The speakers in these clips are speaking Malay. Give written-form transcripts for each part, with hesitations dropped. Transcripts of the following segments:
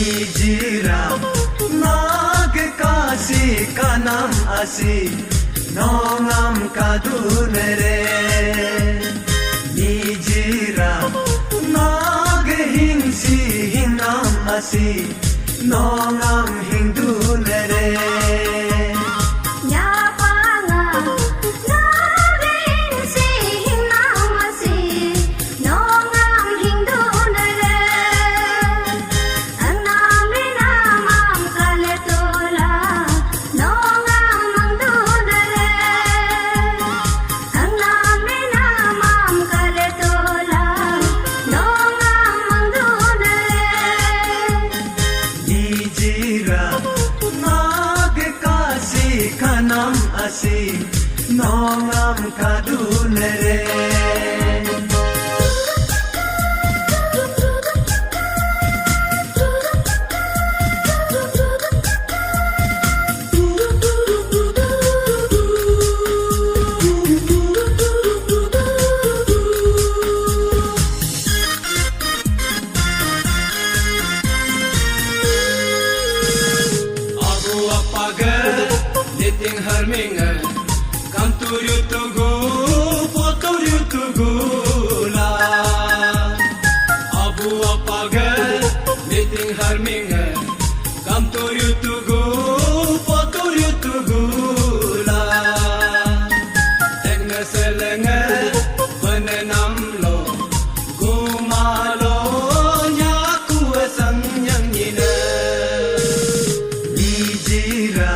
Nijira nag kasi kanam asi nongam kadunere Nijira nag hingsi hinam asi nongam hindunere kanam asi nongam kadunere Harminga kam turiu tugu poturiu tugu la abu apaga meeting harminga kam turiu tugu poturiu tugu la tekna selenga benenam lo gumalo nyaku sang yang nyina Nijira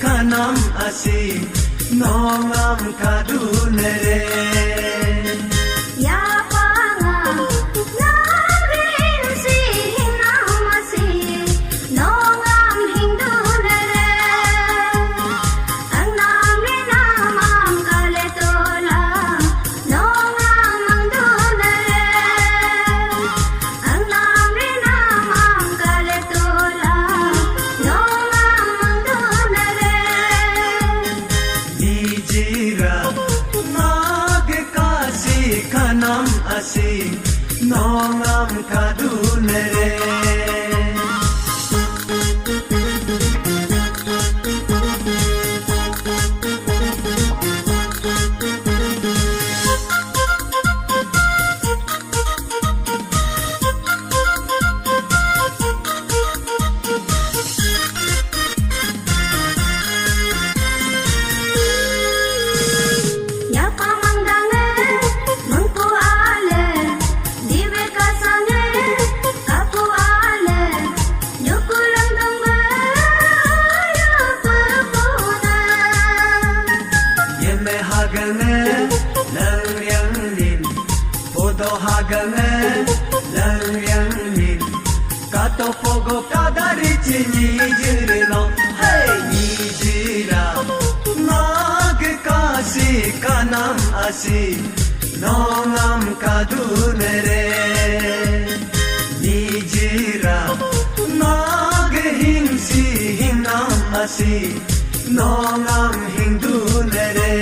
kanam asi nongam kadunere kanam asi nongam kadunere lang yang lin podo hagane lang yang lin kato pogo kadari chini jirino hey Nijira nag kasi kanam asi nongam kadunere Nijira nag hingsi hinam asi nongam hindunere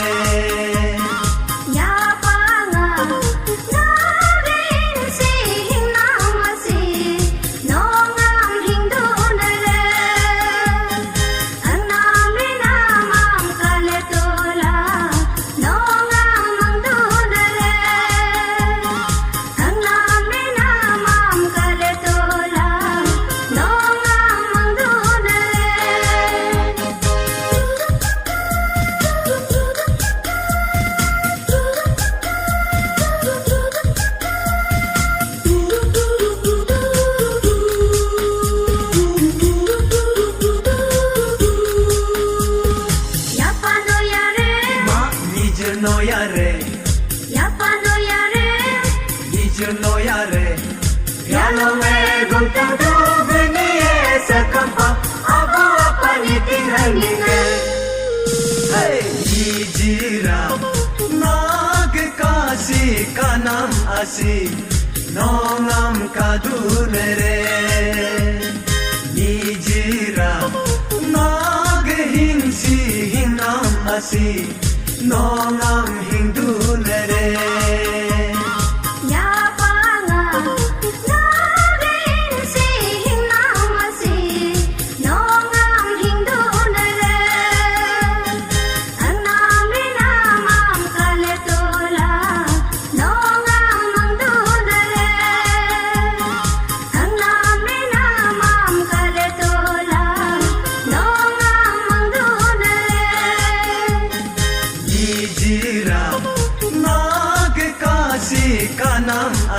Yalo me gunta do veniye sakampa abu apani tinghalinge Hey Nijira nag kasi kanam asi nongam kadunere Nijira nag hingsi hinam asi nongam hindunere Ya panga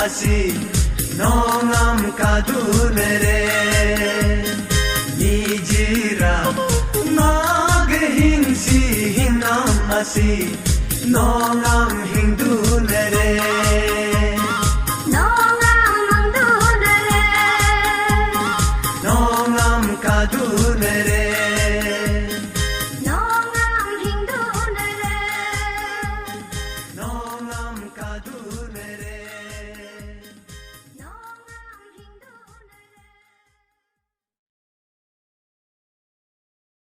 asi nongam kadunere nijira nag hingsi hinam asi nongam hindunere